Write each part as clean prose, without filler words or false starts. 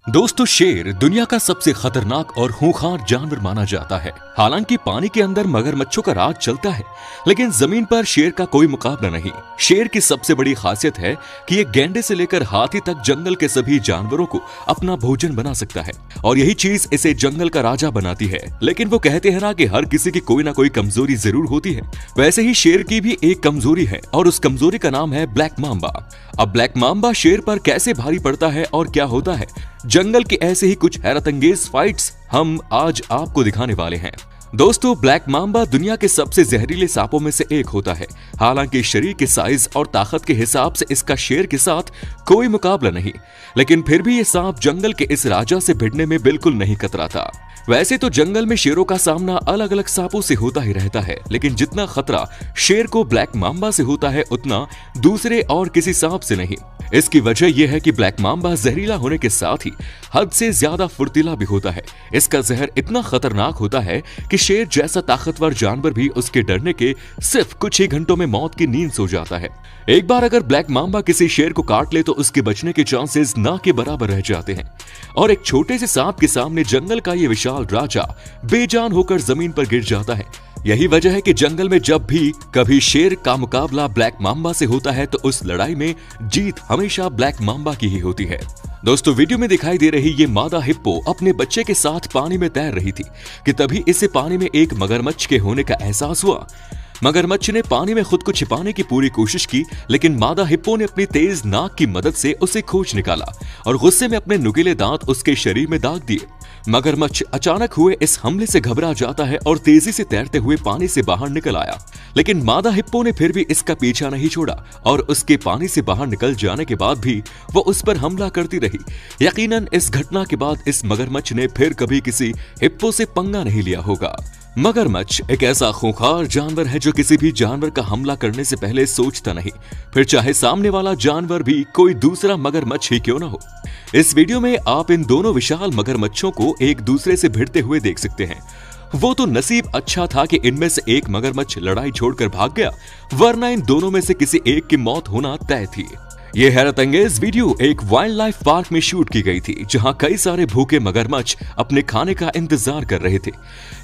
दोस्तों, शेर दुनिया का सबसे खतरनाक और खूंखार जानवर माना जाता है। हालांकि पानी के अंदर मगरमच्छों का राज चलता है, लेकिन जमीन पर शेर का कोई मुकाबला नहीं। शेर की सबसे बड़ी खासियत है कि ये गैंडे से लेकर हाथी तक जंगल के सभी जानवरों को अपना भोजन बना सकता है, और यही चीज इसे जंगल का राजा बनाती है। लेकिन वो कहते हैं ना कि हर किसी की कोई ना कोई कमजोरी जरूर होती है, वैसे ही शेर की भी एक कमजोरी है, और उस कमजोरी का नाम है ब्लैक मांबा। अब ब्लैक मांबा शेर पर कैसे भारी पड़ता है और क्या होता है, जंगल की ऐसे ही कुछ हैरतअंगेज फाइट्स हम आज आपको दिखाने वाले हैं। दोस्तों, ब्लैक मांबा दुनिया के सबसे जहरीले सांपों में से एक होता है। हालांकि शरीर के साइज और ताकत के हिसाब से इसका शेर के साथ कोई मुकाबला नहीं, लेकिन फिर भी ये सांप जंगल के इस राजा से भिड़ने में बिल्कुल नहीं कतराता। वैसे तो जंगल में शेरों का सामना अलग अलग सांपों से होता ही रहता है, लेकिन जितना खतरा शेर को ब्लैक मांबा से होता है, उतना दूसरे और किसी सांप से नहीं। इसकी वजह यह है कि ब्लैक मांबा जहरीला होने के साथ ही हद से ज्यादा फुर्तीला भी होता है। इसका जहर इतना खतरनाक होता है कि शेर जैसा ताकतवर जानवर भी उसके डरने के सिर्फ कुछ ही घंटों में मौत की नींद सो जाता है। एक बार अगर ब्लैक मांबा किसी शेर को काट ले तो उसके बचने के चांसेस ना के बराबर रह जाते हैं, और एक छोटे से सांप के सामने जंगल का ये विशाल राजा बेजान होकर जमीन पर गिर जाता है। यही वजह है कि जंगल में जब भी कभी शेर का मुकाबला ब्लैक मांबा से होता है तो उस लड़ाई में जीत हमेशा ब्लैक मांबा की ही होती है। दोस्तों, वीडियो में दिखाई दे रही ये मादा हिप्पो अपने बच्चे के साथ पानी में तैर रही थी कि तभी इसे पानी में एक मगरमच्छ के होने का एहसास हुआ। मगरमच्छ ने पानी में खुद को छिपाने की पूरी कोशिश की, लेकिन मादा हिप्पो ने अपनी तेज नाक की मदद से उसे खोज निकाला और गुस्से में अपने नुकीले दांत उसके शरीर में दाग दिए। मगरमच्छ अचानक हुए इस हमले से घबरा जाता है और तेजी से तैरते हुए पानी से बाहर निकल आया, लेकिन मादा हिप्पो ने फिर भी इसका पीछा नहीं छोड़ा और उसके पानी से बाहर निकल जाने के बाद भी वो उस पर हमला करती रही। यकीनन इस घटना के बाद इस मगरमच्छ ने फिर कभी किसी हिप्पो से पंगा नहीं लिया होगा। मगरमच्छ एक ऐसा खूंखार जानवर है जो किसी भी जानवर का हमला करने से पहले सोचता नहीं, फिर चाहे सामने वाला जानवर भी कोई दूसरा मगरमच्छ ही क्यों ना हो। इस वीडियो में आप इन दोनों विशाल मगरमच्छों को एक दूसरे से भिड़ते हुए देख सकते हैं। वो तो नसीब अच्छा था कि इनमें से एक मगरमच्छ लड़ाई छोड़कर भाग गया, वरना इन दोनों में से किसी एक की मौत होना तय थी। ये हैरतअंगेज वीडियो एक वाइल्ड लाइफ पार्क में शूट की गई थी, जहां कई सारे भूखे मगरमच्छ अपने खाने का इंतजार कर रहे थे।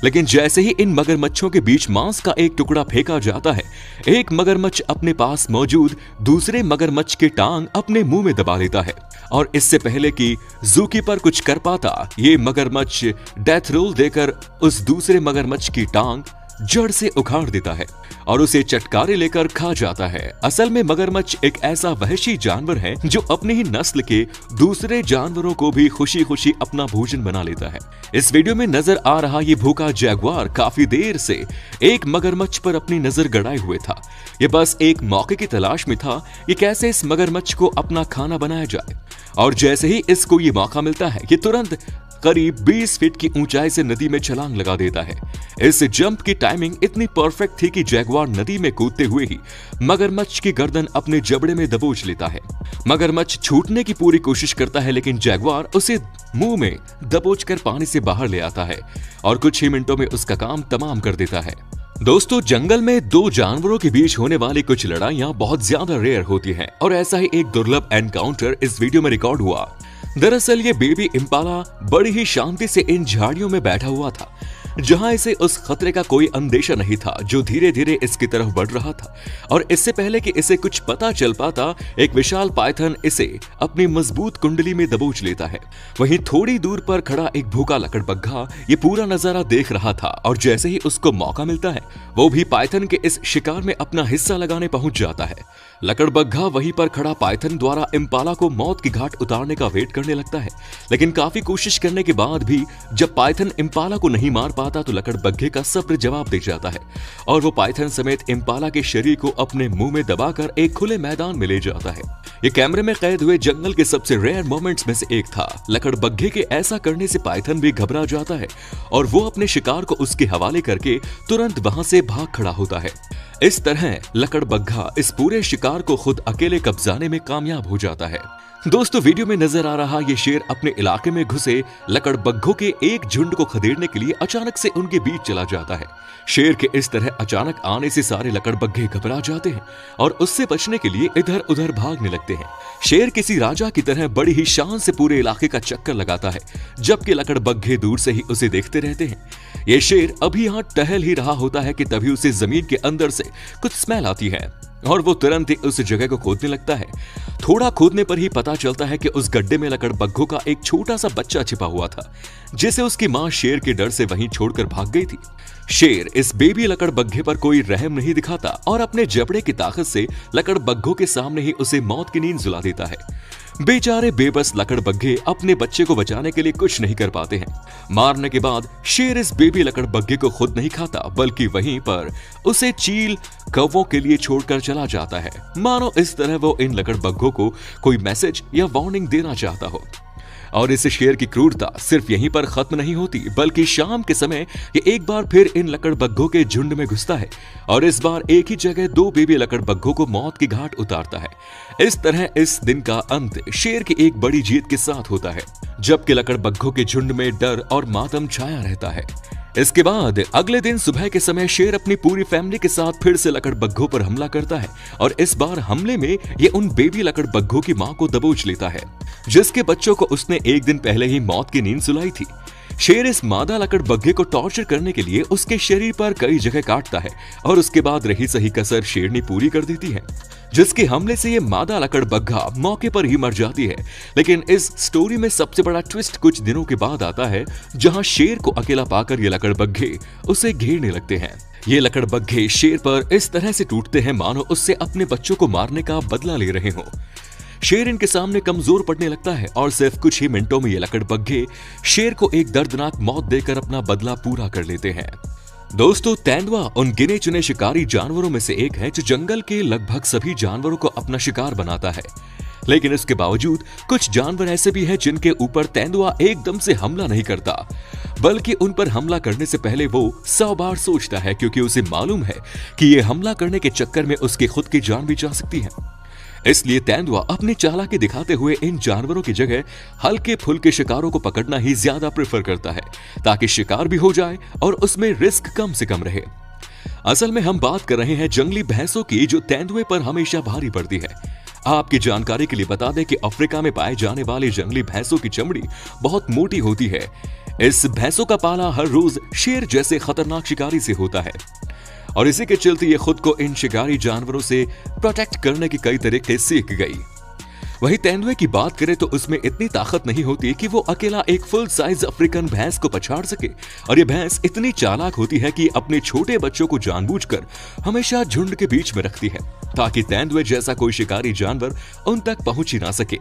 लेकिन जैसे ही इन मगरमच्छों के बीच मांस का एक टुकड़ा फेंका जाता है, एक मगरमच्छ अपने पास मौजूद दूसरे मगरमच्छ की टांग अपने मुंह में दबा लेता है, और इससे पहले कि ज़ूकीपर कुछ कर पाता, ये मगरमच्छ डेथ रोल देकर उस दूसरे मगरमच्छ की टांग जड़ से उखाड़ देता है और उसे चटकारे लेकर खा जाता है। असल में मगरमच्छ एक ऐसा वहशी जानवर है जो अपनी ही नस्ल के दूसरे जानवरों को भी खुशी खुशी अपना भोजन बना लेता है। इस वीडियो में नजर आ रहा ये भूखा जैगुआर काफी देर से एक मगरमच्छ पर अपनी नजर गड़ाए हुए था। ये बस एक मौके की तलाश में था कि कैसे इस मगरमच्छ को अपना खाना बनाया जाए, और जैसे ही इसको ये मौका मिलता है, ये तुरंत करीब 20 फीट की ऊंचाई से नदी में छलांग लगा देता है। इस जंप की टाइमिंग इतनी परफेक्ट थी कि जैगुआर नदी में कूदते हुए ही मगरमच्छ की गर्दन अपने जबड़े में दबोच लेता है। मगरमच्छ छूटने की पूरी कोशिश करता है, लेकिन जैगुआर उसे मुंह में दबोचकर पानी से बाहर ले आता है और कुछ ही मिनटों में उसका काम तमाम कर देता है। दोस्तों, जंगल में दो जानवरों के बीच होने वाली कुछ लड़ाइयां बहुत ज्यादा रेयर होती हैं, और ऐसा ही एक दुर्लभ एनकाउंटर इस वीडियो में रिकॉर्ड हुआ। दरअसल ये बेबी इम्पाला बड़ी ही शांति से इन झाड़ियों में बैठा हुआ था, जहां इसे उस खतरे का कोई अंदेशा नहीं था जो धीरे धीरे इसकी तरफ बढ़ रहा था। और इससे पहले कि इसे कुछ पता चल पाता, एक विशाल पाइथन इसे अपनी मजबूत कुंडली में दबोच लेता है। वहीं थोड़ी दूर पर खड़ा एक भूखा लकड़बग्घा ये पूरा नजारा देख रहा था, और जैसे ही उसको मौका मिलता है, वो भी पाइथन के इस शिकार में अपना हिस्सा लगाने पहुंच जाता है। लकड़बग्घा वहीं पर खड़ा पाइथन द्वारा इम्पाला को मौत की घाट उतारने का वेट करने लगता है, लेकिन काफी कोशिश करने के बाद भी जब पाइथन इम्पाला को नहीं मार पाता तो लकड़बग्घे का सब्र जवाब दे जाता है, और वो पाइथन समेत इम्पाला के शरीर को अपने मुंह में दबाकर एक खुले मैदान में ले जाता है। ये कैमरे में कैद हुए जंगल के सबसे रेयर मोमेंट्स में से एक था। लकड़बग्घे के ऐसा करने से पाइथन भी घबरा जाता है और वो अपने शिकार को उसके हवाले करके तुरंत वहां से भाग खड़ा होता है। इस तरह लकड़बग्घा इस पूरे शिकार को खुद अकेले कब्जाने में कामयाब हो जाता है। दोस्तों वीडियो में नजर आ रहा ये शेर अपने इलाके में घुसे लकड़बग्घों के एक झुंड को खदेड़ने के लिए अचानक से उनके बीच चला जाता है। शेर के इस तरह अचानक आने से सारे लकड़बग्घे घबरा जाते हैं और उससे बचने के लिए इधर उधर भागने लगते हैं। शेर किसी राजा की तरह बड़ी ही शान से पूरे इलाके का चक्कर लगाता है, जबकि लकड़बग्घे दूर से ही उसे देखते रहते हैं। ये शेर अभी यहाँ टहल ही रहा होता है कि तभी उसे जमीन के अंदर से कुछ स्मेल आती है और वो तुरंत ही उस जगह को खोदने लगता है। थोड़ा खोदने पर ही पता चलता है कि उस गड्ढे में लकड़बग्घों का एक छोटा सा बच्चा छिपा हुआ था, जिसे उसकी मां शेर के डर से वहीं छोड़कर भाग गई थी। शेर इस बेबी लकड़बग्घे पर कोई रहम नहीं दिखाता और अपने जबड़े की ताकत से लकड़बग्घों के सामने ही उसे मौत की नींद सुला देता है। बेचारे बेबस लकड़बग्घे अपने बच्चे को बचाने के लिए कुछ नहीं कर पाते हैं। मारने के बाद शेर इस बेबी लकड़बग्घे को खुद नहीं खाता, बल्कि वहीं पर उसे चील कौवों के लिए छोड़कर चला जाता है, मानो इस तरह वो इन लकड़बग्घों को कोई मैसेज या वार्निंग देना चाहता हो। और इस शेर की क्रूरता सिर्फ यहीं पर खत्म नहीं होती, बल्कि शाम के समय ये एक बार फिर इन लकड़बग्घों के झुंड में घुसता है और इस बार एक ही जगह 2 बेबी लकड़बग्घों को मौत की घाट उतारता है। इस तरह इस दिन का अंत शेर की एक बड़ी जीत के साथ होता है, जबकि लकड़बग्घों के झुंड में डर और मातम छाया रहता है। इसके बाद अगले दिन सुबह के समय शेर अपनी पूरी फैमिली के साथ फिर से लकड़बग्घों पर हमला करता है और इस बार हमले में ये उन बेबी लकड़बग्घों की मां को दबोच लेता है, जिसके बच्चों को उसने एक दिन पहले ही मौत की नींद सुलाई थी। शेर इस मादा लकड़बग्घे को टॉर्चर करने के लिए उसके शरीर पर कई जगह काटता है और उसके बाद रही सही कसर शेरनी पूरी कर देती है, जिसके हमले से ये मादा लकड़बग्घा मौके पर ही मर जाती है। लेकिन इस स्टोरी में सबसे बड़ा ट्विस्ट कुछ दिनों के बाद आता है, जहां शेर को अकेला पाकर ये लकड़बग्घे उसे घेरने लगते हैं। ये लकड़बग्घे शेर पर इस तरह से टूटते हैं मानो उससे अपने बच्चों को मारने का बदला ले रहे हों। शेर इनके सामने कमजोर पड़ने लगता है और सिर्फ कुछ ही मिनटों में ये लकड़बग्घे शेर को एक दर्दनाक मौत देकर अपना बदला पूरा कर लेते हैं। दोस्तों तेंदुआ उन गिने चुने शिकारी जानवरों में से एक है जो जंगल के लगभग सभी जानवरों को अपना शिकार बनाता है। लेकिन इसके बावजूद कुछ जानवर ऐसे भी हैं जिनके ऊपर तेंदुआ एकदम से हमला नहीं करता, बल्कि उन पर हमला करने से पहले वो 100 बार सोचता है, क्योंकि उसे मालूम है कि ये हमला करने के चक्कर में उसकी खुद की जान भी जा सकती है। इसलिए तेंदुआ अपनी चालाकी दिखाते हुए इन जानवरों की जगह हल्के फुल्के शिकारों को पकड़ना ही ज्यादा प्रेफर करता है, ताकि शिकार भी हो जाए और उसमें रिस्क कम से कम रहे। असल में हम बात कर रहे हैं जंगली भैंसों की, जो तेंदुए पर हमेशा भारी पड़ती है। आपकी जानकारी के लिए बता दें कि अफ्रीका में पाए जाने वाली जंगली भैंसों की चमड़ी बहुत मोटी होती है। इस भैंसों का पाला हर रोज शेर जैसे खतरनाक शिकारी से होता है और इसी के चलते ये खुद को इन शिकारी जानवरों से प्रोटेक्ट करने के कई तरीके सीख गई। वहीं तेंदुए की बात करें तो उसमें इतनी ताकत नहीं होती कि वो अकेला एक फुल साइज अफ्रीकन भैंस को पछाड़ सके, और ये भैंस इतनी चालाक होती है कि अपने छोटे बच्चों को जानबूझकर हमेशा झुंड के बीच में रखती है, ताकि तेंदुए जैसा कोई शिकारी जानवर उन तक पहुंच ही ना सके।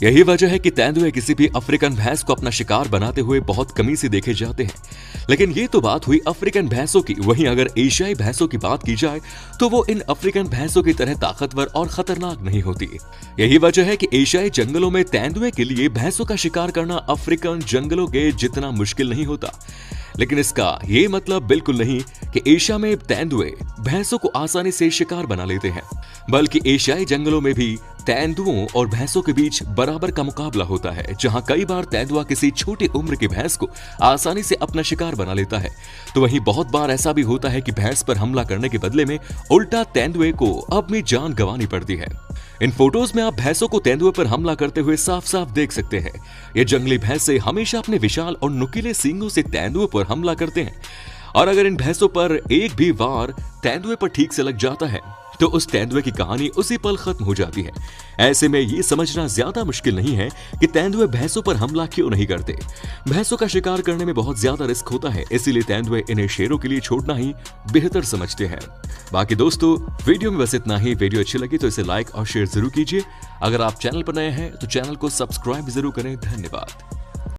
यही वजह है कि तेंदुए किसी भी अफ्रीकन भैंस को अपना शिकार बनाते हुए बहुत कमी से देखे जाते हैं। लेकिन ये तो बात हुई अफ्रीकन भैंसों की। वहीं अगर एशियाई भैंसों की बात की जाए तो वो इन अफ्रीकन भैंसों की तरह ताकतवर और खतरनाक नहीं होती। यही वजह है कि एशियाई जंगलों में तेंदुए के लिए भैंसों का शिकार करना अफ्रीकन जंगलों के जितना मुश्किल नहीं होता। लेकिन इसका ये मतलब बिल्कुल नहीं कि एशिया में तेंदुए भैंसों को आसानी से शिकार बना लेते हैं, बल्कि एशियाई जंगलों में भी तेंदुओं और भैंसों के बीच बराबर का मुकाबला होता है, जहां कई बार तेंदुआ किसी छोटी उम्र की भैंस को आसानी से अपना शिकार बना लेता है, तो वहीं बहुत बार ऐसा भी होता है कि भैंस पर हमला करने के बदले में उल्टा तेंदुए को अपनी जान गंवानी पड़ती है। इन फोटोज में आप भैंसों को तेंदुए पर हमला करते हुए साफ साफ देख सकते हैं। ये जंगली भैंसे हमेशा अपने विशाल और नुकीले सींगों से तेंदुए पर हमला करते हैं, और अगर इन भैंसों पर एक भी वार तेंदुए पर ठीक से लग जाता है तो उस तेंदुए की कहानी उसी पल खत्म हो जाती है। ऐसे में ये समझना ज्यादा मुश्किल नहीं है कि तेंदुए भैंसों पर हमला क्यों नहीं करते। भैंसों का शिकार करने में बहुत ज्यादा रिस्क होता है, इसीलिए तेंदुए इन्हें शेरों के लिए छोड़ना ही बेहतर समझते हैं। बाकी दोस्तों वीडियो में बस इतना ही। वीडियो अच्छी लगी तो इसे लाइक और शेयर जरूर कीजिए। अगर आप चैनल पर नए हैं तो चैनल को सब्सक्राइब जरूर करें। धन्यवाद।